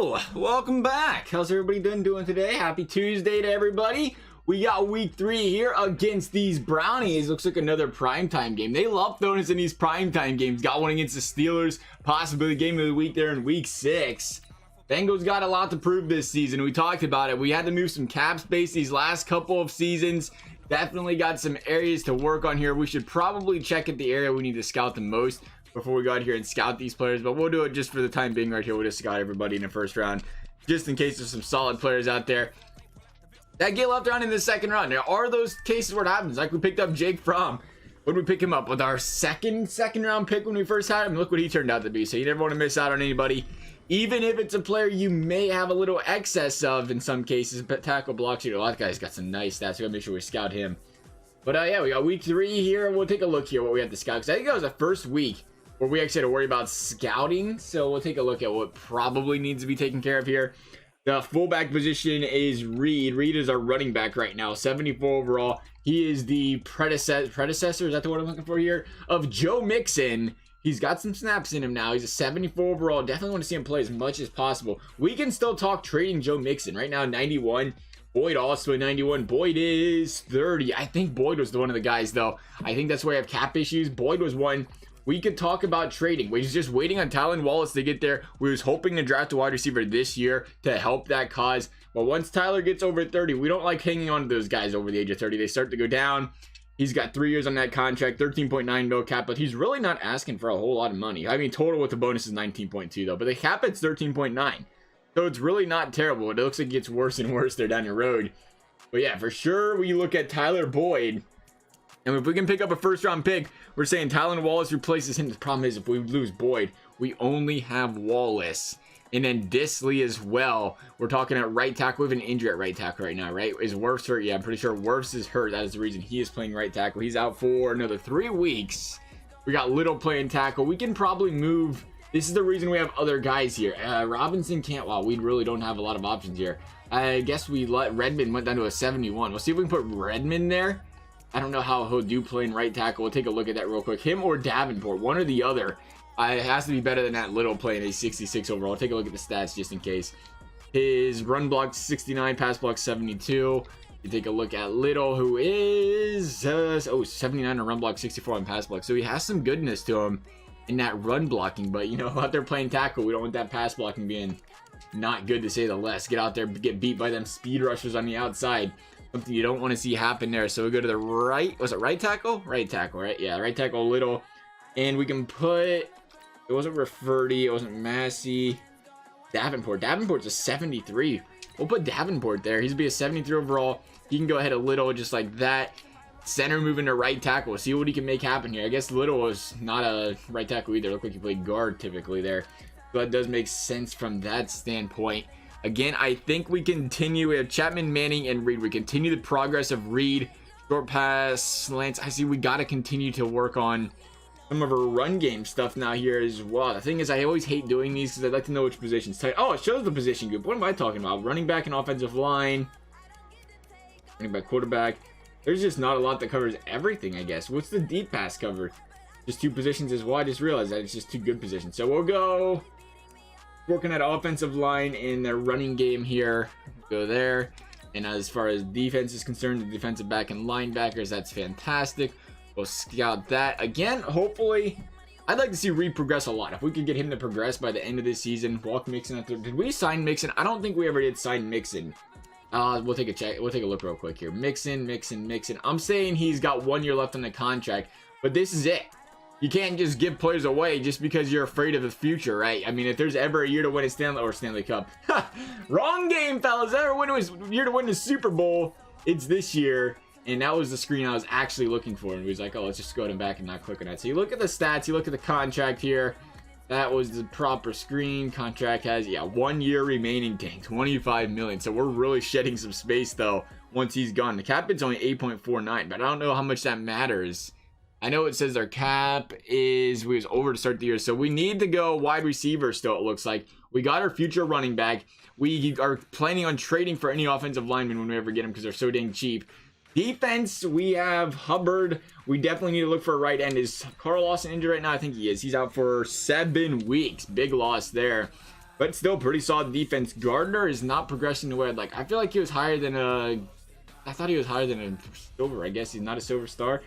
Hello, welcome back. How's everybody doing today? Happy Tuesday to everybody. We got week 3 here against these Brownies. Looks like another primetime game. They love throwing us in these primetime games. Got one against the Steelers, possibly the game of the week there in week 6. Bengals got a lot to prove this season. We talked about it. We had to move some cap space these last couple of seasons. Definitely got some areas to work on here. We should probably check at the area we need to scout the most before we go out here and scout these players, but we'll do it just for the time being right here. We'll just scout everybody in the first round, just in case there's some solid players out there that get left around in the second round. There are those cases where it happens, like we picked up Jake Fromm. When we pick him up with our second round pick when we first had him, look what he turned out to be. So you never want to miss out on anybody, even if it's a player you may have a little excess of in some cases. But tackle, block, shooter, a lot of guys got some nice stats. We gotta make sure we scout him. But yeah, we got week 3 here. We'll take a look here what we have to scout, because I think that was the first week where we actually had to worry about scouting. So we'll take a look at what probably needs to be taken care of here. The fullback position is Reed. Reed is our running back right now, 74 overall. He is the predecessor, is that the word I'm looking for here, of Joe Mixon. He's got some snaps in him now. He's a 74 overall. Definitely want to see him play as much as possible. We can still talk trading Joe Mixon. Right now, 91. Boyd also at 91. Boyd is 30. I think Boyd was one of the guys, though. I think that's where I have cap issues. Boyd was one we could talk about trading. We was just waiting on Tylan Wallace to get there. We was hoping to draft a wide receiver this year to help that cause. But once Tyler gets over 30, we don't like hanging on to those guys over the age of 30. They start to go down. He's got 3 years on that contract, 13.9 mil cap, but he's really not asking for a whole lot of money. I mean, total with the bonus is 19.2 though, but the cap it's 13.9. So it's really not terrible. It looks like it gets worse and worse there down the road. But yeah, for sure, we look at Tyler Boyd, and if we can pick up a first round pick, we're saying Tylan Wallace replaces him. The problem is if we lose Boyd, we only have Wallace. And then Disley as well. We're talking at right tackle. We have an injury at right tackle right now, right? Is Wirfs hurt? Yeah, I'm pretty sure Wirfs is hurt. That is the reason he is playing right tackle. He's out for another 3 weeks. We got Little playing tackle. We can probably move. This is the reason we have other guys here. Robinson can't. Wow, we really don't have a lot of options here. I guess we let Redmond went down to a 71. We'll see if we can put Redmond there. I don't know how he'll do playing right tackle. We'll take a look at that real quick. Him or Davenport, one or the other. It has to be better than that Little playing a 66 overall. I'll take a look at the stats just in case. His run block 69, pass block 72. You take a look at Little, who is 79 on run block, 64 on pass block. So he has some goodness to him in that run blocking. But you know, out there playing tackle, we don't want that pass blocking being not good, to say the least. Get out there, get beat by them speed rushers on the outside. Something you don't want to see happen there. So we go to the right. Was it right tackle? Right tackle, right? Yeah, right tackle, Little. And we can put, it wasn't Rafferty, it wasn't Massey. Davenport. Davenport's a 73. We'll put Davenport there. He's be a 73 overall. He can go ahead a Little just like that. Center moving to right tackle. See what he can make happen here. I guess Little was not a right tackle either. Looked like he played guard typically there. So that does make sense from that standpoint. Again, I think we continue. We have Chapman, Manning, and Reed. We continue the progress of Reed. Short pass, slants. I see we got to continue to work on some of our run game stuff now here as well. The thing is, I always hate doing these because I'd like to know which position's tight. Oh, it shows the position group. What am I talking about? Running back and offensive line. Running back, quarterback. There's just not a lot that covers everything, I guess. What's the deep pass cover? Just 2 positions as well. I just realized that it's just 2 good positions. So we'll go working at offensive line in the running game here. Go there. And as far as defense is concerned, the defensive back and linebackers, that's fantastic. We'll scout that again. Hopefully, I'd like to see Reed progress a lot. If we could get him to progress by the end of this season. Walk Mixon out there. Did we sign Mixon? I don't think we ever did sign Mixon. We'll take a check. We'll take a look real quick here. Mixon. I'm saying he's got 1 year left on the contract, but this is it. You can't just give players away just because you're afraid of the future, right? I mean, if there's ever a year to win a Stanley Cup. Wrong game, fellas. Ever when it was year to win the Super Bowl, it's this year. And that was the screen I was actually looking for. And we was like, oh, let's just go to back and not click on that. So you look at the stats, you look at the contract here. That was the proper screen. Contract has, 1 year remaining. Dang, 25 million. So we're really shedding some space, though, once he's gone. The cap is only 8.49, but I don't know how much that matters. I know it says our cap we was over to start the year, so we need to go wide receiver still, it looks like. We got our future running back. We are planning on trading for any offensive lineman when we ever get them because they're so dang cheap. Defense, we have Hubbard. We definitely need to look for a right end. Is Carl Lawson injured right now? I think he is. He's out for 7 weeks. Big loss there. but still pretty solid defense. Gardner is not progressing the way I'd like. I feel like he was higher than I thought he was higher than a silver. I guess he's not a silver star.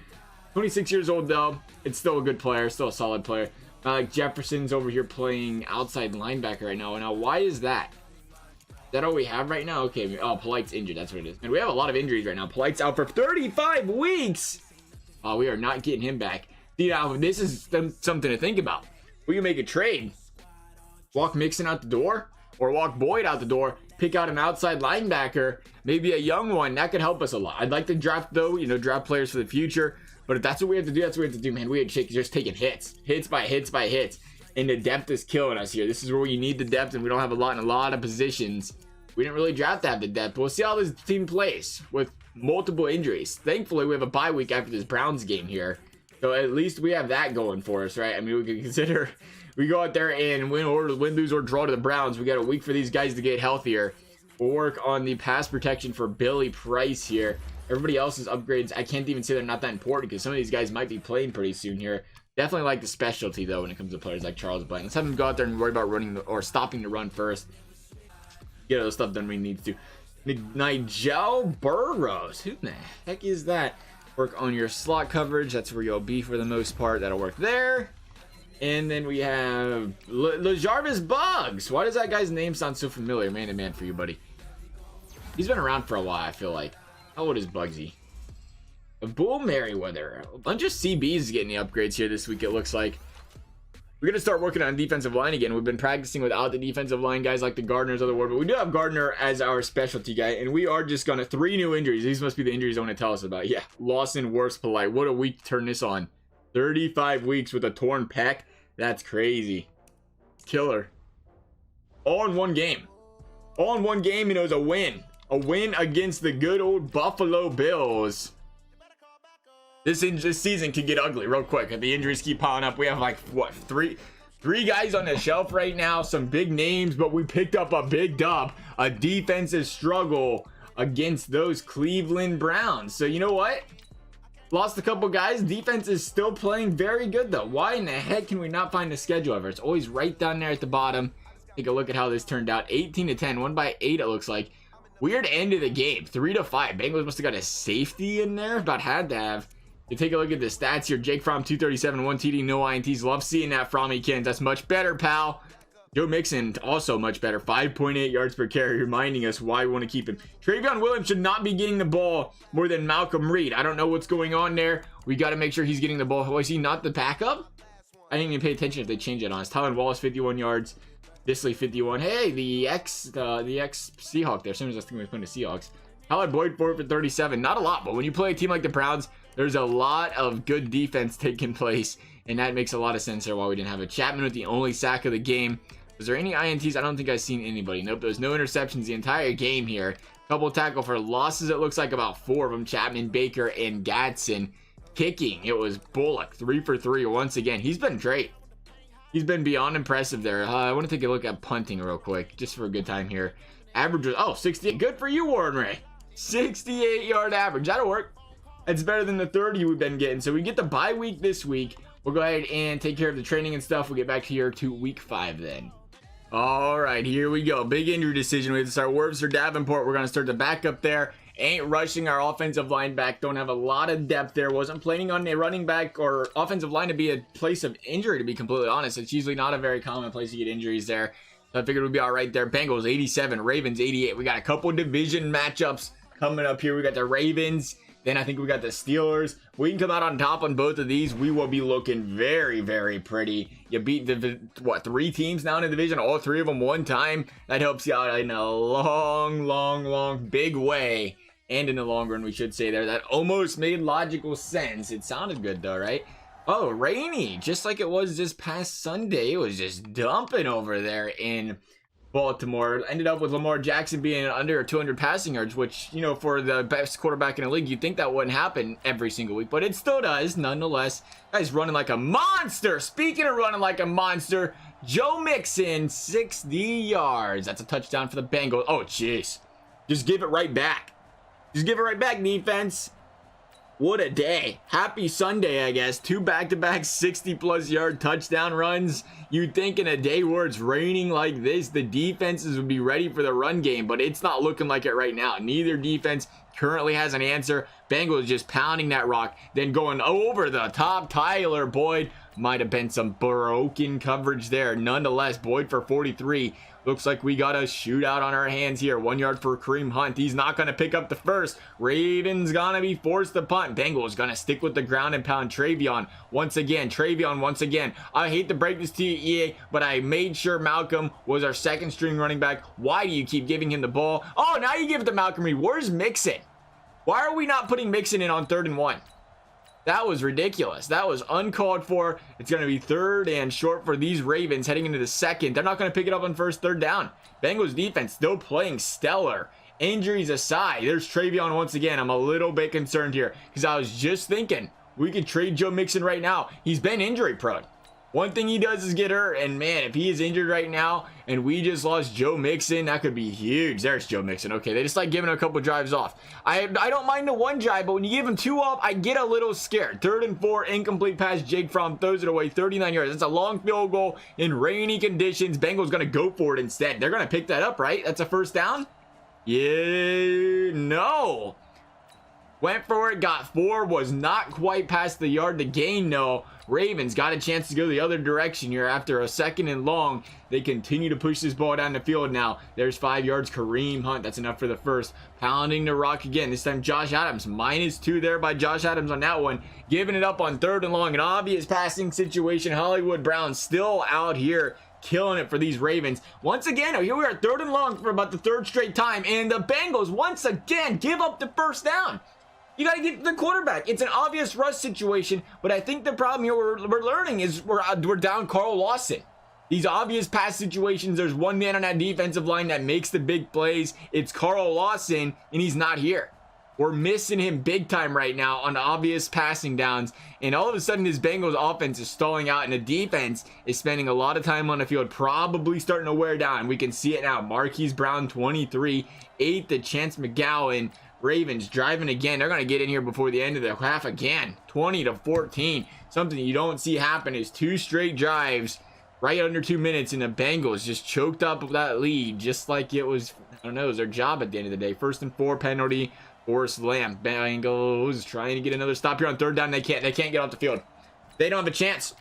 26 years old though. It's still a good player, still a solid player. Like Jefferson's over here playing outside linebacker right now. Now, why is that? Is that all we have right now? Okay, oh, Polite's injured. That's what it is. And we have a lot of injuries right now. Polite's out for 35 weeks. Oh, we are not getting him back. See, now, this is something to think about. We can make a trade. Walk Mixon out the door, or walk Boyd out the door. Pick out an outside linebacker, maybe a young one. That could help us a lot. I'd like to draft, though, draft players for the future. But if that's what we have to do, that's what we have to do, man. We are just taking hits. Hits by hits by hits. And the depth is killing us here. This is where you need the depth, and we don't have a lot in a lot of positions. We didn't really draft to have the depth. But we'll see how this team plays with multiple injuries. Thankfully, we have a bye week after this Browns game here. So at least we have that going for us, right? I mean, we can consider we go out there and win, lose, or draw to the Browns. We got a week for these guys to get healthier. We'll work on the pass protection for Billy Price here. Everybody else's upgrades, I can't even say they're not that important because some of these guys might be playing pretty soon here. Definitely like the specialty, though, when it comes to players like Charles Blank. Let's have him go out there and worry about running or stopping the run first. Get all the stuff done we need to. Nigel Burrows. Who the heck is that? Work on your slot coverage. That's where you'll be for the most part. That'll work there. And then we have LeJarvis Buggs. Why does that guy's name sound so familiar? Man to man for you, buddy. He's been around for a while, I feel like. How old is Bugsy? Bull Merriweather. A bunch of CBs getting the upgrades here this week, it looks like. We're going to start working on defensive line again. We've been practicing without the defensive line guys like the Gardners of the world, but we do have Gardner as our specialty guy, and we are just going to 3 new injuries. These must be the injuries I want to tell us about. Yeah, Lawson, Worst, Polite. What a week to turn this on. 35 weeks with a torn pec. That's crazy. Killer. All in one game. All in one game, and it was a win. A win against the good old Buffalo Bills. This season could get ugly real quick if the injuries keep piling up. We have like, what, three guys on the shelf right now. Some big names, but we picked up a big dub. A defensive struggle against those Cleveland Browns. So you know what? Lost a couple guys. Defense is still playing very good, though. Why in the heck can we not find the schedule ever? It's always right down there at the bottom. Take a look at how this turned out. 18-10. Won by 8, it looks like. Weird end of the game. 3-5. Bengals must have got a safety in there. About had to have. You take a look at the stats here. Jake Fromm, 237, 1 TD, no INTs. Love seeing that from Kens. That's much better, pal. Joe Mixon, also much better. 5.8 yards per carry, reminding us why we want to keep him. Travion Williams should not be getting the ball more than Malcolm Reed. I don't know what's going on there. We got to make sure he's getting the ball. Oh, is he not the backup? I didn't even pay attention if they changed it on us. Tylan Wallace, 51 yards. Disley, 51. Hey, the ex Seahawk there. As soon as I was thinking we were playing the Seahawks. Tyler Boyd, 4 for 37. Not a lot, but when you play a team like the Browns, there's a lot of good defense taking place, and that makes a lot of sense there why we didn't have it. Chapman with the only sack of the game. Was there any INTs? I don't think I've seen anybody. Nope, there's no interceptions the entire game here. Couple tackle for losses, it looks like about 4 of them. Chapman, Baker, and Gadsden. Kicking, it was Bullock, 3 for 3 once again. He's been great. He's been beyond impressive there. I want to take a look at punting real quick, just for a good time here. Average was, oh, 68. Good for you, Warren Ray. 68-yard average. That'll work. It's better than the 30 we've been getting. So we get the bye week this week. We'll go ahead and take care of the training and stuff. We'll get back here to week 5 then. All right, here we go. Big injury decision. We have to start Worms or Davenport. We're going to start the backup there. Ain't rushing our offensive line back. Don't have a lot of depth there. Wasn't planning on a running back or offensive line to be a place of injury, to be completely honest. It's usually not a very common place to get injuries there. So I figured we'd be all right there. Bengals 87, Ravens 88. We got a couple division matchups coming up here. We got the Ravens. Then I think we got the Steelers. We can come out on top on both of these. We will be looking very, very pretty. You beat the, what, 3 teams now in the division? All 3 of them one time. That helps you out in a long, big way. And in the long run, we should say there. That almost made logical sense. It sounded good, though, right? Oh, rainy. Just like it was this past Sunday. It was just dumping over there in Baltimore. Ended up with Lamar Jackson being under 200 passing yards, which, you know, for the best quarterback in the league, you'd think that wouldn't happen every single week, but it still does, nonetheless. Guy's running like a monster. Speaking of running like a monster, Joe Mixon, 60 yards. That's a touchdown for the Bengals. Oh, jeez. Just give it right back. Just give it right back, defense. What a day. Happy Sunday, I guess. 2 back-to-back 60-plus yard touchdown runs. You'd think in a day where it's raining like this, the defenses would be ready for the run game, but it's not looking like it right now. Neither defense currently has an answer. Bengals just pounding that rock, then going over the top. Tyler Boyd, might have been some broken coverage there. Nonetheless, Boyd for 43. Looks like we got a shootout on our hands here. 1 yard for Kareem Hunt. He's not going to pick up the first. Ravens going to be forced to punt. Bengals going to stick with the ground and pound. Travion once again. I hate to break this to you, EA, but I made sure Malcolm was our second string running back. Why do you keep giving him the ball? Oh, now you give it to Malcolm Reed. Where's Mixon? Why are we not putting Mixon in on 3rd and 1? That was ridiculous. That was uncalled for. It's going to be 3rd and short for these Ravens heading into the second. They're not going to pick it up on first, 3rd down. Bengals defense still playing stellar. Injuries aside, there's Travion once again. I'm a little bit concerned here because I was just thinking we could trade Joe Mixon right now. He's been injury prone. One thing he does is get hurt, and man, if he is injured right now and we just lost Joe Mixon, that could be huge. There's Joe Mixon. Okay, they just like giving a couple drives off. I don't mind the 1 drive, but when you give him 2 off, I get a little scared. 3rd and 4, incomplete pass. Jake Fromm throws it away, 39 yards. That's a long field goal in rainy conditions. Bengals going to go for it instead. They're going to pick that up, right? That's a first down? Yeah, no. Went for it, got 4, was not quite past the yard to gain, no. Ravens got a chance to go the other direction here after a 2nd and long. They continue to push this ball down the field now. There's 5 yards. Kareem Hunt, that's enough for the first. Pounding the rock again. This time Josh Adams, -2 there by Josh Adams on that one. Giving it up on 3rd and long. An obvious passing situation. Hollywood Brown still out here killing it for these Ravens. Once again, here we are 3rd and long for about the 3rd straight time. And the Bengals once again give up the first down. You got to get to the quarterback. It's an obvious rush situation, but I think the problem here we're learning is we're down Carl Lawson. These obvious pass situations, there's one man on that defensive line that makes the big plays. It's Carl Lawson, and he's not here. We're missing him big time right now on obvious passing downs, and all of a sudden this Bengals offense is stalling out, and the defense is spending a lot of time on the field, probably starting to wear down. We can see it now. Marquise Brown, 23, 8 to Chance McGowan. Ravens driving again. They're going to get in here before the end of the half again. 20-14. Something you don't see happen is 2 straight drives right under 2 minutes, and the Bengals just choked up that lead just like it was, I don't know, it was their job at the end of the day. 1st and 4 penalty. Forrest Lamb. Bengals trying to get another stop here on 3rd down. They can't get off the field. They don't have a chance.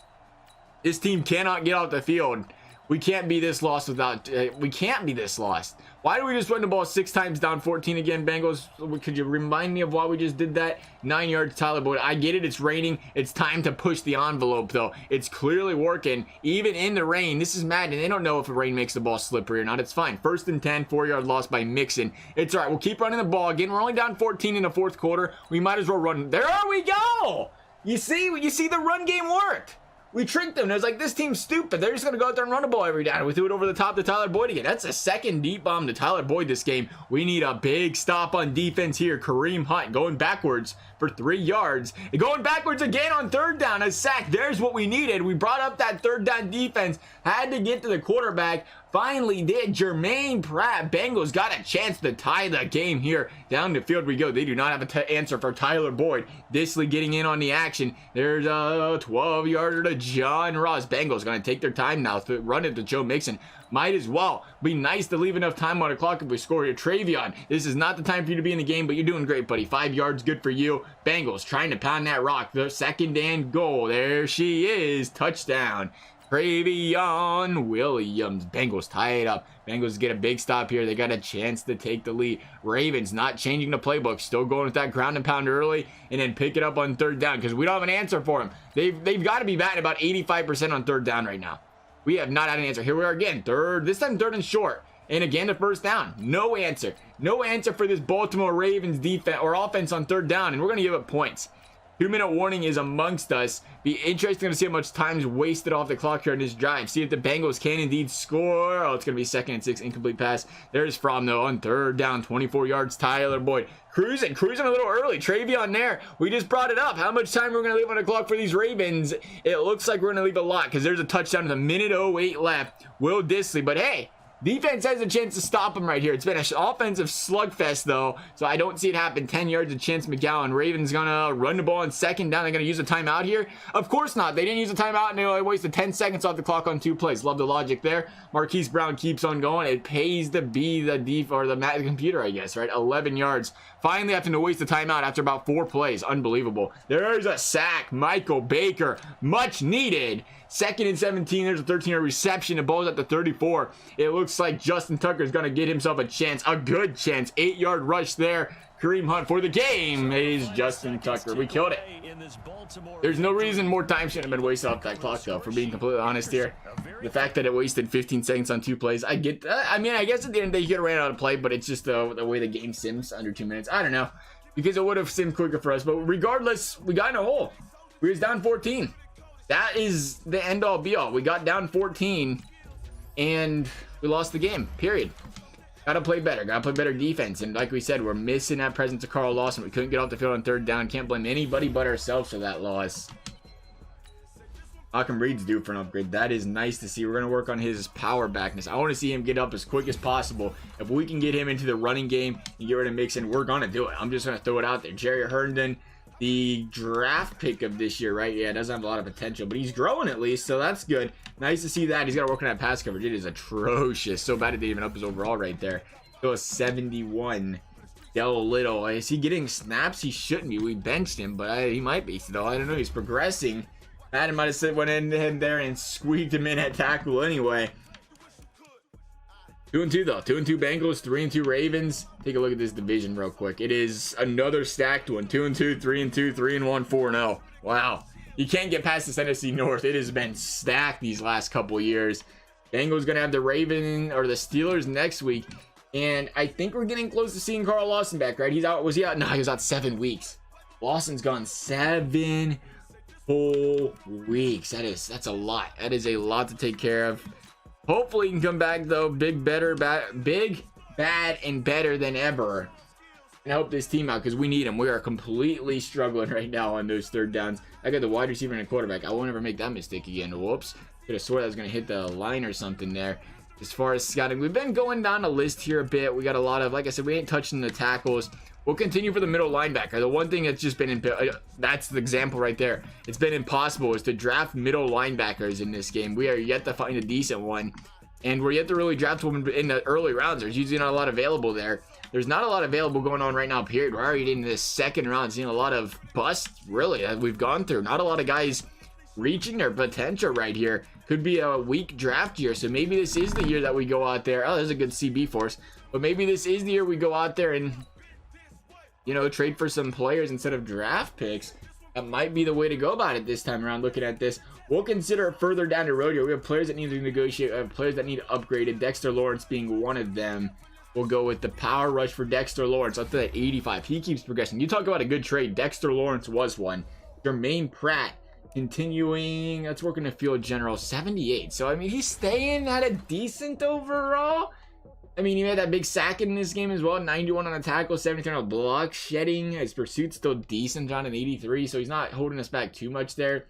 This team cannot get off the field. We can't be this lost without, we can't be this lost. Why do we just run the ball 6 times down 14 again, Bengals? Could you remind me of why we just did that? 9 yards, Tyler Boyd. I get it, it's raining. It's time to push the envelope, though. It's clearly working, even in the rain. This is Madden. They don't know if the rain makes the ball slippery or not. It's fine. 1st and 10, 4-yard loss by Mixon. It's all right. We'll keep running the ball. Again, we're only down 14 in the 4th quarter. We might as well run. There we go! You see the run game worked. We tricked them. It was like, this team's stupid. They're just going to go out there and run the ball every down. We threw it over the top to Tyler Boyd again. That's a 2nd deep bomb to Tyler Boyd this game. We need a big stop on defense here. Kareem Hunt going backwards for 3 yards. And going backwards again on 3rd down. A sack. There's what we needed. We brought up that 3rd down defense. Had to get to the quarterback. Finally did. Jermaine Pratt. Bengals got a chance to tie the game here. Down the field we go. They do not have an answer for Tyler Boyd. Disley getting in on the action. There's a 12-yarder to John Ross. Bengals going to take their time now to run it to Joe Mixon. Might as well. Be nice to leave enough time on the clock if we score here. Travion, this is not the time for you to be in the game, but you're doing great, buddy. 5 yards, good for you. Bengals trying to pound that rock. The 2nd and goal. There she is. Touchdown. Travion Williams. Bengals tie it up. Bengals get a big stop here. They got a chance to take the lead. Ravens not changing the playbook. Still going with that ground and pound early and then pick it up on 3rd down because we don't have an answer for them. They've got to be batting about 85% on 3rd down right now. We have not had an answer. Here we are again. This time 3rd and short. And again, the 1st down. No answer. No answer for this Baltimore Ravens defense or offense on 3rd down. And we're going to give up points. 2-minute warning is amongst us. Be interesting to see how much time is wasted off the clock here on this drive. See if the Bengals can indeed score. Oh, it's going to be 2nd and 6. Incomplete pass. There's Fromm, though, on 3rd down. 24 yards. Tyler Boyd. Cruising a little early. Travion there. We just brought it up. How much time we're going to leave on the clock for these Ravens? It looks like we're going to leave a lot because there's a touchdown with a minute 08 left. Will Disley. But hey, Defense has a chance to stop him right here. It's been an offensive slugfest, though, so I don't see it happen. 10 yards to Chance McGowan. Ravens gonna run the ball on second down. They're gonna use a timeout here? Of course not. They didn't use a timeout, and they only wasted 10 seconds off the clock on 2 plays. Love the logic there. Marquise Brown keeps on going. It pays to be the computer, I guess, right? 11 yards. Finally having to waste the timeout after about 4 plays. Unbelievable. There's a sack. Michael Baker. Much needed. 2nd and 17. There's a 13-yard reception. The ball's at the 34. It looks like Justin Tucker's going to get himself a chance. A good chance. 8-yard rush there. Kareem Hunt for the game is Justin Tucker. We killed it. There's no reason more time shouldn't have been wasted off that clock, though, for being completely honest here. The fact that it wasted 15 seconds on 2 plays, I get that. I mean, I guess at the end of the day, you could have ran out of play, but it's just the way the game sims under 2 minutes. I don't know, because it would have simmed quicker for us. But regardless, we got in a hole. We was down 14. That is the end-all, be-all. We got down 14, and we lost the game, period. Gotta play better. Gotta play better defense. And like we said, we're missing that presence of Carl Lawson. We couldn't get off the field on 3rd down. Can't blame anybody but ourselves for that loss. Malcolm Reed's due for an upgrade. That is nice to see. We're going to work on his power backness. I want to see him get up as quick as possible. If we can get him into the running game and get rid of Mixon, we're going to do it. I'm just going to throw it out there. Jerry Herndon, the draft pick of this year, right? Yeah, doesn't have a lot of potential, but he's growing at least, so that's good. Nice to see that. He's got to work on that pass coverage. It is atrocious. So bad it didn't even up his overall right there. So a 71. Del Little. Is he getting snaps? He shouldn't be. We benched him, but he might be still. I don't know. He's progressing. Madden might have went in him there and squeaked him in at tackle anyway. 2-2 though. 2-2 Bengals, 3-2 Ravens. Take a look at this division real quick. It is another stacked one. 2-2, 3-2, 3-1, 4-0. Wow. You can't get past this NFC North. It has been stacked these last couple years. Bengals gonna have the Ravens or the Steelers next week. And I think we're getting close to seeing Carl Lawson back, right? He's out. Was he out? No, he was out 7 weeks. Lawson's gone 7 full weeks. That's a lot. That is a lot to take care of. Hopefully he can come back though, big, bad, and better than ever, and help this team out because we need him. We are completely struggling right now on those 3rd downs. I got the wide receiver and a quarterback. I won't ever make that mistake again. Whoops. Could have swore that was going to hit the line or something there. As far as scouting, we've been going down the list here a bit. We got a lot of, like I said, we ain't touching the tackles. We'll continue for the middle linebacker. The one thing that's just been, that's the example right there. It's been impossible is to draft middle linebackers in this game. We are yet to find a decent one. And we're yet to really draft one in the early rounds. There's usually not a lot available there. There's not a lot available going on right now, period. We're already in the 2nd round, seeing a lot of busts, really, that we've gone through. Not a lot of guys reaching their potential right here. Could be a weak draft year, so maybe this is the year that we go out there. Oh, there's a good CB force. But maybe this is the year we go out there and, you know, trade for some players instead of draft picks. That might be the way to go about it this time around. Looking at this, we'll consider it further down the road here. We have players that need to negotiate, players that need upgraded. Dexter Lawrence being one of them. We'll go with the power rush for Dexter Lawrence up to that 85. He keeps progressing. You talk about a good trade. Dexter Lawrence was one. Jermaine Pratt continuing. Let's work in the field general 78. So I mean, he's staying at a decent overall. I mean, he made that big sack in this game as well. 91 on a tackle, 73 on a block. Shedding, his pursuit's still decent on an 83, so he's not holding us back too much there.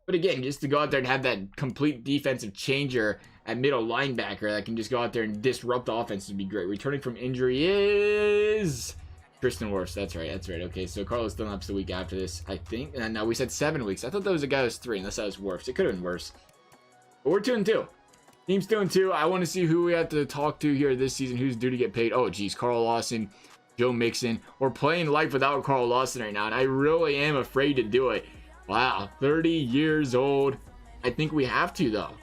But again, just to go out there and have that complete defensive changer at middle linebacker that can just go out there and disrupt the offense would be great. Returning from injury is Tristan Wirfs. That's right. Okay, so Carlos Dunlap's the week after this, I think. And no, we said 7 weeks. I thought that was a guy who was 3, unless that was Wirfs. It could have been worse. But we're 2-2. Team's 2-2. I want to see who we have to talk to here this season. Who's due to get paid? Oh, geez. Carl Lawson, Joe Mixon. We're playing life without Carl Lawson right now, and I really am afraid to do it. Wow. 30 years old. I think we have to, though.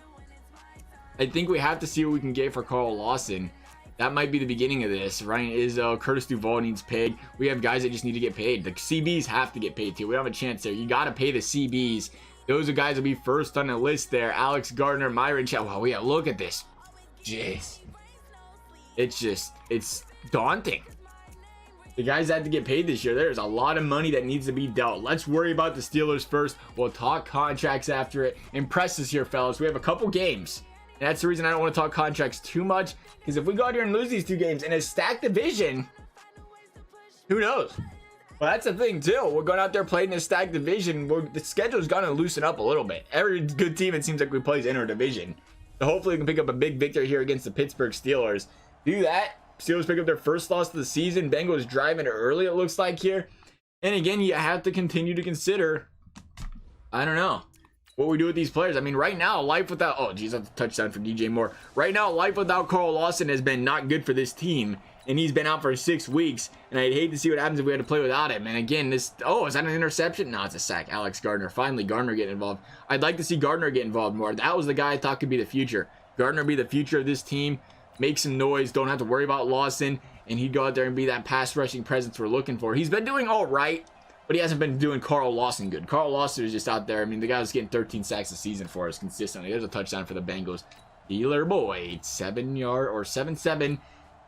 I think we have to see what we can get for Carl Lawson. That might be the beginning of this. Ryan Izzo, Curtis Duvall needs paid. We have guys that just need to get paid. The CBs have to get paid, too. We don't have a chance there. You got to pay the CBs. Those are guys that will be first on the list there. Alex Gardner, Myron Chow. Wow, yeah, look at this. Jeez. It's daunting. The guys that had to get paid this year. There's a lot of money that needs to be dealt. Let's worry about the Steelers first. We'll talk contracts after it. Impress us here, fellas. We have a couple games. And that's the reason I don't want to talk contracts too much. Because if we go out here and lose these 2 games in a stacked division, who knows? Well, that's the thing, too. We're going out there playing a stacked division. The schedule's going to loosen up a little bit. Every good team, it seems like we play in our division. So hopefully we can pick up a big victory here against the Pittsburgh Steelers. Do that. Steelers pick up their first loss of the season. Bengals driving it early, it looks like here. And again, you have to continue to consider, I don't know, what we do with these players. I mean, right now, life without, oh geez, that's a touchdown for DJ Moore. Right now, life without Carl Lawson has been not good for this team. And he's been out for 6 weeks. And I'd hate to see what happens if we had to play without him. And again, this, oh, is that an interception? No, it's a sack. Alex Gardner. Finally, Gardner getting involved. I'd like to see Gardner get involved more. That was the guy I thought could be the future. Gardner be the future of this team. Make some noise. Don't have to worry about Lawson. And he'd go out there and be that pass rushing presence we're looking for. He's been doing all right, but he hasn't been doing Carl Lawson good. Carl Lawson is just out there. I mean, the guy was getting 13 sacks a season for us consistently. There's a touchdown for the Bengals. Steeler Boyd, 7-yard or 7-7.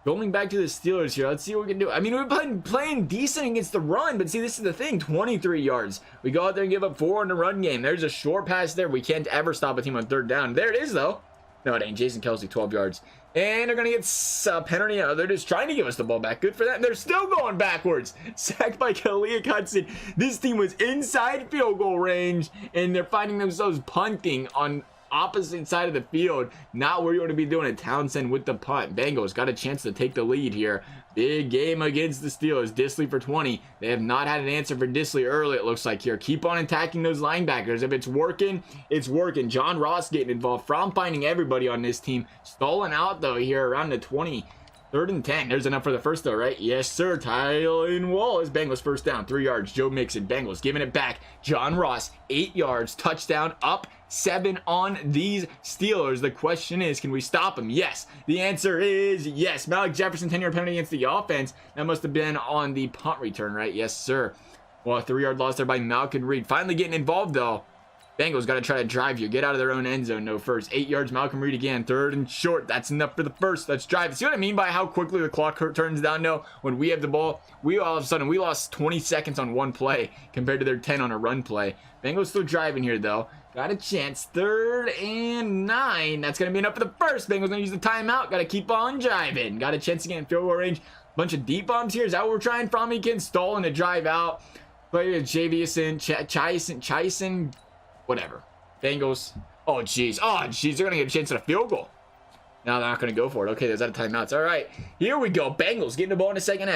Going back to the Steelers here, let's see what we can do. I mean, we've been playing decent against the run, but see, this is the thing, 23 yards. We go out there and give up 4 in the run game. There's a short pass there. We can't ever stop a team on 3rd down. There it is, though. No, it ain't. Jason Kelsey, 12 yards. And they're going to get penalty. They're just trying to give us the ball back. Good for that. And they're still going backwards. Sacked by Khalil Hudson. This team was inside field goal range, and they're finding themselves punting on opposite side of the field. Not where you want to be doing it. Townsend with the punt. Bengals got a chance to take the lead here. Big game against the Steelers. Disley for 20. They have not had an answer for Disley early, it looks like here. Keep on attacking those linebackers. If it's working, it's working. John Ross getting involved. From finding everybody on this team. Stalling out, though, here around the 20. 3rd and 10. There's enough for the first, though, right? Yes, sir. Tylen Wallace. Bengals first down. 3 yards. Joe Mixon. Bengals giving it back. John Ross. 8 yards. Touchdown. Up 7 on these Steelers. The question is, can we stop them? Yes. The answer is yes. Malik Jefferson, 10-yard penalty against the offense. That must have been on the punt return, right? Yes, sir. Well, a 3-yard loss there by Malcolm Reed. Finally getting involved, though. Bengals got to try to drive here. Get out of their own end zone. No first. 8 yards. Malcolm Reed again. 3rd and short. That's enough for the first. Let's drive. See what I mean by how quickly the clock turns down? No, when we have the ball, we all of a sudden, we lost 20 seconds on one play compared to their 10 on a run play. Bengals still driving here, though. Got a chance. 3rd and 9. That's going to be enough for the first. Bengals going to use the timeout. Got to keep on driving. Got a chance to get in field goal range. Bunch of deep bombs here. Is that what we're trying from? He can stall and a drive out. Play with Javison, Chison, whatever. Bengals. Oh, jeez. Oh, jeez. They're going to get a chance at a field goal. No, they're not going to go for it. Okay, there's out of timeouts. All right. Here we go. Bengals getting the ball in the second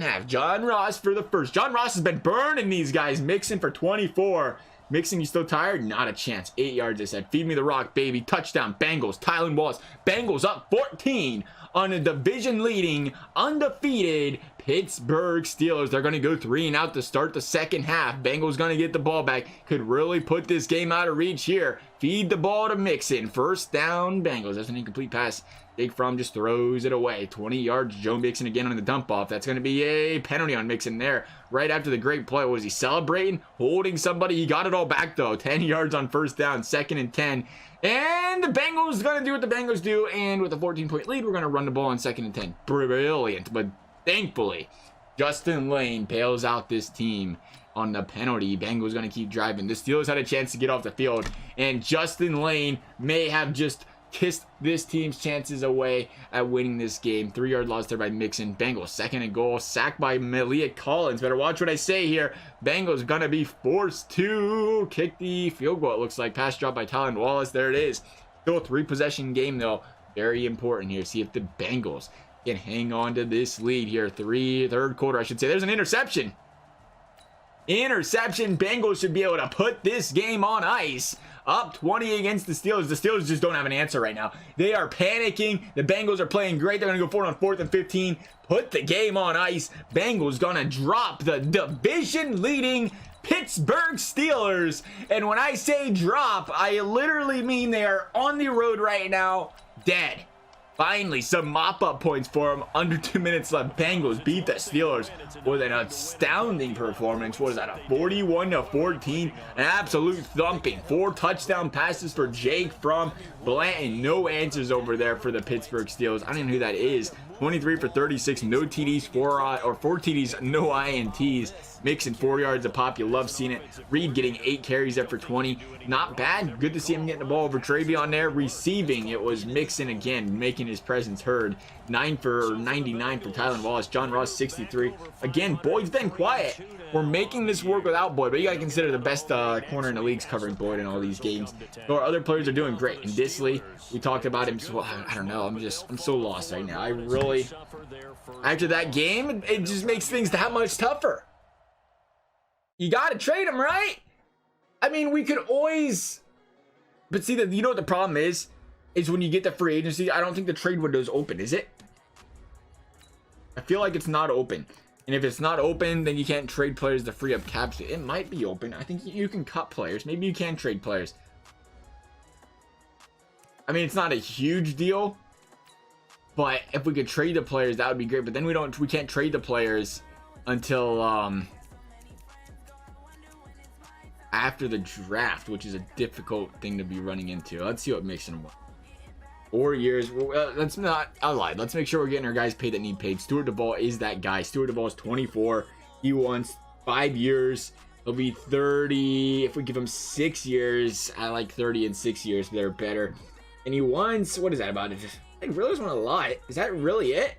half. John Ross for the first. John Ross has been burning these guys. Mixon for 24. Mixon, you still tired? Not a chance. 8 yards, I said. Feed me the rock, baby. Touchdown. Bengals. Tylen Wallace. Bengals up 14 on a division-leading, undefeated Pittsburgh Steelers. They're going to go 3 and out to start the second half. Bengals going to get the ball back. Could really put this game out of reach here. Feed the ball to Mixon. First down, Bengals. That's an incomplete pass. Jake Fromm just throws it away. 20 yards. Joe Mixon again on the dump off. That's going to be a penalty on Mixon there. Right after the great play. Was he celebrating? Holding somebody? He got it all back, though. 10 yards on first down. 2nd and 10. And the Bengals going to do what the Bengals do. And with a 14-point lead, we're going to run the ball on 2nd and 10. Brilliant. But thankfully, Justin Lane bails out this team on the penalty. Bengals going to keep driving. The Steelers had a chance to get off the field. And Justin Lane may have just kissed this team's chances away at winning this game. 3-yard loss there by Mixon. Bengals 2nd and goal. Sacked by Maliah Collins. Better watch what I say here. Bengals gonna be forced to kick the field goal, it looks like. Pass drop by Tylen Wallace. There it is. Still a 3-possession game, though. Very important here. See if the Bengals can hang on to this lead here. Third quarter, I should say. There's an interception. Interception. Bengals should be able to put this game on ice. Up 20 against the Steelers. The Steelers just don't have an answer right now. They are panicking. The Bengals are playing great. They're going to go for it on 4th and 15. Put the game on ice. Bengals going to drop the division-leading Pittsburgh Steelers. And when I say drop, I literally mean they are on the road right now, dead. Finally, some mop-up points for them. Under 2 minutes left. Bengals beat the Steelers with an astounding performance. What is that, a 41-14? An absolute thumping. 4 touchdown passes for Jake Fromm. Blanton, no answers over there for the Pittsburgh Steelers. I don't even know who that is. 23 for 36, no TDs, 4 TDs, no INTs. Mixon 4 yards a pop. You love seeing it. Reed getting 8 carries up for 20. Not bad. Good to see him getting the ball over Travion there. Receiving, it was Mixon again, making his presence heard. 9 for 99 for Tylan Wallace. John Ross 63. Again, Boyd's been quiet. We're making this work without Boyd, but you got to consider the best corner in the league's covering Boyd in all these games. So our other players are doing great. And Disley, we talked about him. So I don't know. I'm so lost right now. I really, after that game, it just makes things that much tougher. You got to trade him, right? I mean, we could always, but see that, you know what the problem is when you get the free agency, I don't think the trade window is open, is it? I feel like it's not open. And if it's not open, then you can't trade players to free up cap space. It might be open. I think you can cut players. Maybe you can trade players. I mean, it's not a huge deal, but if we could trade the players, that would be great. But then we can't trade the players until after the draft, which is a difficult thing to be running into. Let's see what Mixon wants. 4 years. Let's not, I lied. Let's make sure we're getting our guys paid that need paid. Stuart Duvall is that guy. Stuart Duvall is 24. He wants 5 years. He'll be 30. If we give him 6 years, I like 30 and 6 years. They're better. And he wants, what is that about? I really just want to lie. Is that really it?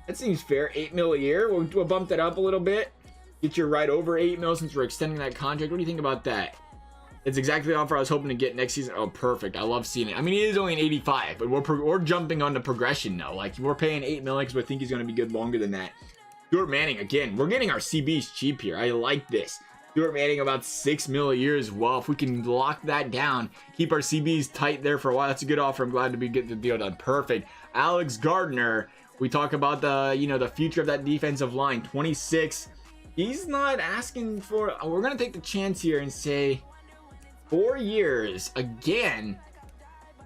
That seems fair. 8 mil a year. We'll bump that up a little bit. Get you right over 8 mil since we're extending that contract. What do you think about that? It's exactly the offer I was hoping to get next season. Oh, perfect. I love seeing it. I mean, he is only an 85, but we're jumping on the progression now. Like, we're paying 8 million because we think he's going to be good longer than that. Stuart Manning, again, we're getting our CBs cheap here. I like this. Stuart Manning about 6 mil a year as well. If we can lock that down, keep our CBs tight there for a while, that's a good offer. I'm glad to be getting the deal done. Perfect. Alex Gardner, we talk about the future of that defensive line. 26. He's not asking for. We're going to take the chance here and say 4 years again.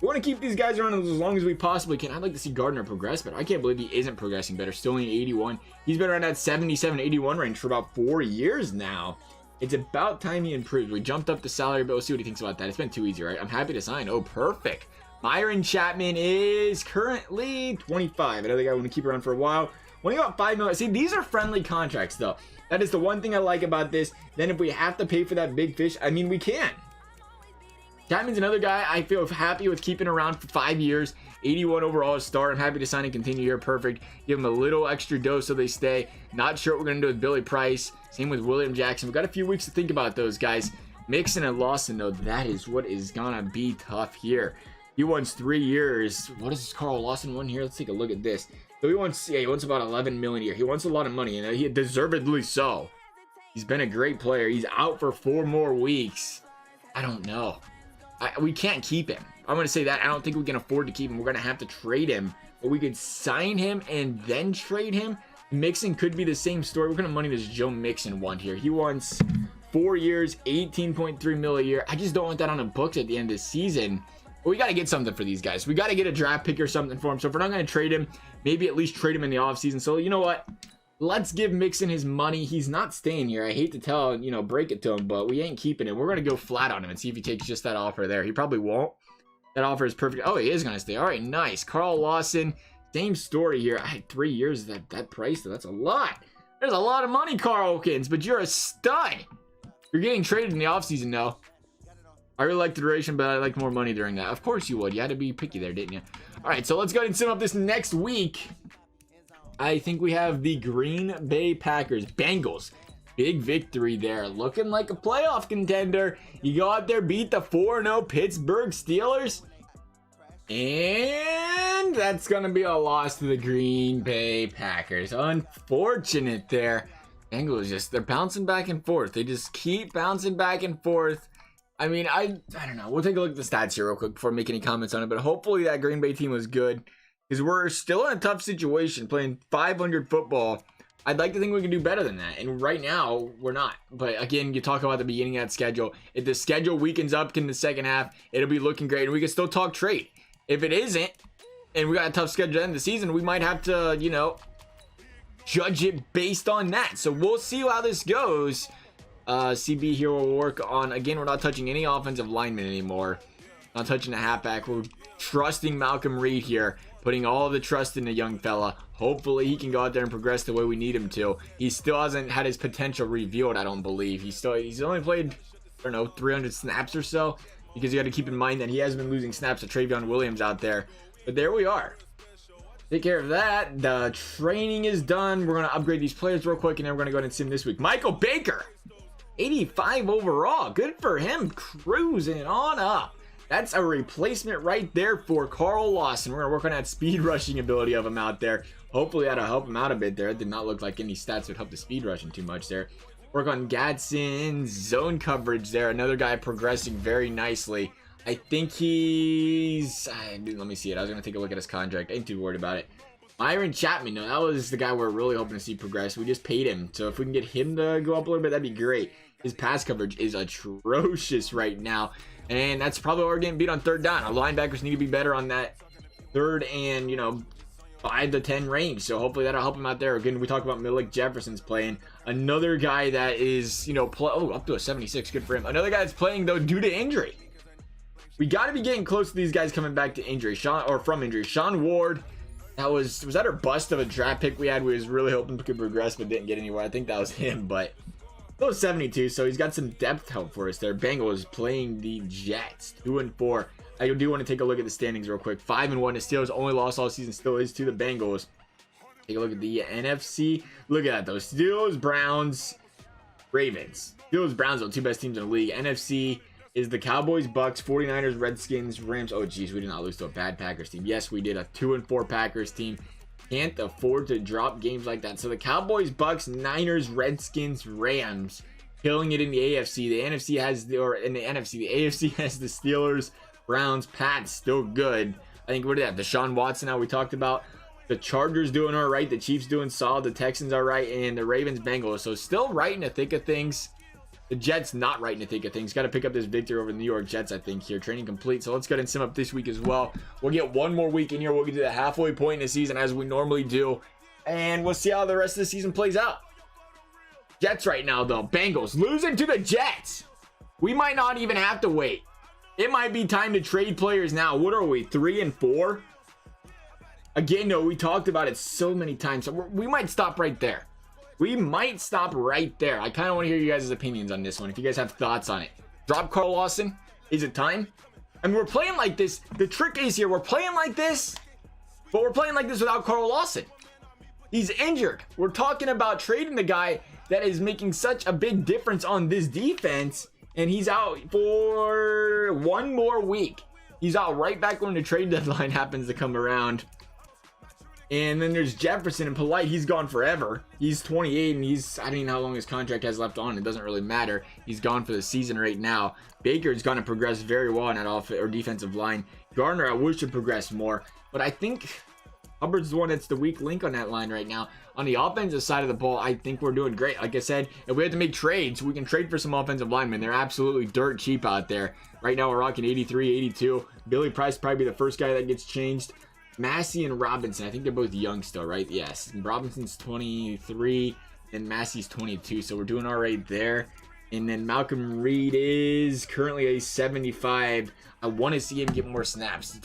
We want to keep these guys around as long as we possibly can. I'd like to see Gardner progress, but I can't believe he isn't progressing better. Still only 81. He's been around that 77, 81 range for about 4 years now. It's about time he improved. We jumped up the salary, but we'll see what he thinks about that. It's been too easy, right? I'm happy to sign. Oh, perfect. Myron Chapman is currently 25. Another guy I want to keep around for a while. When you got 5 million, see, these are friendly contracts, though. That is the one thing I like about this. Then if we have to pay for that big fish, I mean, we can. Chapman's another guy I feel happy with keeping around for 5 years. 81 overall start. I'm happy to sign and continue here. Perfect. Give him a little extra dose so they stay. Not sure what we're going to do with Billy Price. Same with William Jackson. We've got a few weeks to think about those guys. Mixon and Lawson, though, that is what is going to be tough here. He wants 3 years. What does Carl Lawson want here? Let's take a look at this. So he wants about 11 million a year. He wants a lot of money, and he deservedly so. He's been a great player. He's out for 4 more weeks. I don't know. We can't keep him. I'm going to say that. I don't think we can afford to keep him. We're going to have to trade him. But we could sign him and then trade him. Mixon could be the same story. What kind of money does Joe Mixon want here? He wants 4 years, 18.3 mil a year. I just don't want that on the books at the end of the season. But we got to get something for these guys. We got to get a draft pick or something for him. So if we're not going to trade him, maybe at least trade him in the offseason. So you know what? Let's give Mixon his money. He's not staying here. I hate to tell, break it to him, but we ain't keeping him. We're going to go flat on him and see if he takes just that offer there. He probably won't. That offer is perfect. Oh, he is going to stay. All right, nice. Carl Lawson, same story here. I had 3 years that price, though. That's a lot. There's a lot of money, Carl Wilkins, but you're a stud. You're getting traded in the offseason, though. I really like the duration, but I like more money during that. Of course you would. You had to be picky there, didn't you? All right, so let's go ahead and sum up this next week. I think we have the Green Bay Packers. Bengals. Big victory there. Looking like a playoff contender. You go out there, beat the 4-0 Pittsburgh Steelers. And that's going to be a loss to the Green Bay Packers. Unfortunate there. Bengals they're bouncing back and forth. They just keep bouncing back and forth. I mean, I don't know. We'll take a look at the stats here real quick before I make any comments on it. But hopefully that Green Bay team was good. Because we're still in a tough situation playing 500 football. I'd like to think we can do better than that. And right now, we're not. But again, you talk about the beginning of that schedule. If the schedule weakens up in the second half, it'll be looking great. And we can still talk trade. If it isn't, and we got a tough schedule at the end of the season, we might have to, judge it based on that. So we'll see how this goes. CB here will work on, again, we're not touching any offensive linemen anymore. Not touching the halfback. We're trusting Malcolm Reed here. putting all of the trust in the young fella. Hopefully he can go out there and progress the way we need him to. He still hasn't had his potential revealed, I don't believe. He's only played, I don't know, 300 snaps or so, because you got to keep in mind that he has been losing snaps to Travion Williams out there. But there we are. Take care of that. The training is done. We're going to upgrade these players real quick, and then we're going to go ahead and see him this week. Michael Baker, 85 overall. Good for him. Cruising on up. That's a replacement right there for Carl Lawson. We're going to work on that speed rushing ability of him out there. Hopefully that'll help him out a bit there. It did not look like any stats would help the speed rushing too much there. Work on Gadsden's zone coverage there. Another guy progressing very nicely. I think he's... let me see it. I was going to take a look at his contract. I ain't too worried about it. Myron Chapman, no, that was the guy we're really hoping to see progress. We just paid him. So if we can get him to go up a little bit, that'd be great. His pass coverage is atrocious right now. And that's probably why we're getting beat on third down. Our linebackers need to be better on that third and, 5 to 10 range. So hopefully that'll help him out there. Again, we talked about Malik Jefferson's playing. Another guy that is, up to a 76. Good for him. Another guy that's playing, though, due to injury. We got to be getting close to these guys coming back to injury. From injury. Sean Ward, was that our bust of a draft pick we had? We was really hoping we could progress but didn't get anywhere. I think that was him, but still 72, so he's got some depth help for us there. Bengals playing the Jets, 2-4. I do want to take a look at the standings real quick. 5-1. The Steelers only loss all season still is to the Bengals. Take a look at the NFC. Look at that, though. Steelers, Browns, Ravens. Steelers, Browns are the two best teams in the league. NFC is the Cowboys, Bucks, 49ers, Redskins, Rams. Oh, geez, we did not lose to a bad Packers team. Yes, we did. A 2-4 Packers team. Can't afford to drop games like that. So the Cowboys, Bucks, Niners, Redskins, Rams, killing it in the AFC. The NFC has the AFC has the Steelers, Browns, Pats, still good. I think what is that? Deshaun Watson, how we talked about. The Chargers doing all right. The Chiefs doing solid. The Texans are right, and the Ravens, Bengals. So still right in the thick of things. The Jets not right in the thick of things. Got to pick up this victory over the New York Jets, I think, here. Training complete. So let's go ahead and sim up this week as well. We'll get one more week in here. We'll get to the halfway point in the season as we normally do. And we'll see how the rest of the season plays out. Jets right now, though. Bengals losing to the Jets. We might not even have to wait. It might be time to trade players now. What are we, 3-4? Again, no, we talked about it so many times. So we might stop right there. We might stop right there. I kind of want to hear you guys' opinions on this one. If you guys have thoughts on it. Drop Carl Lawson. Is it time? I mean, we're playing like this. The trick is here. We're playing like this. But we're playing like this without Carl Lawson. He's injured. We're talking about trading the guy that is making such a big difference on this defense. And he's out for one more week. He's out right back when the trade deadline happens to come around. And then there's Jefferson and Polite. He's gone forever. He's 28 and I don't even know how long his contract has left on. It doesn't really matter. He's gone for the season right now. Baker's going to progress very well on that defensive line. Garner, I wish to progress more. But I think Hubbard's the one that's the weak link on that line right now. On the offensive side of the ball, I think we're doing great. Like I said, if we have to make trades, we can trade for some offensive linemen. They're absolutely dirt cheap out there. Right now, we're rocking 83, 82. Billy Price probably be the first guy that gets changed. Massey and Robinson, I think they're both young still, right? Yes. Robinson's 23 and Massey's 22, so we're doing all right there. And then Malcolm Reed is currently a 75. I want to see him get more snaps.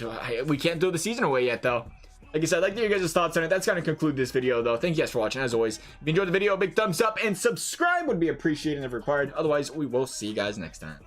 We can't throw the season away yet, though. Like I said, I'd like to hear your guys' thoughts on it. That's going to conclude this video, though. Thank you guys for watching. As always, if you enjoyed the video, a big thumbs up and subscribe would be appreciated if required. Otherwise, we will see you guys next time.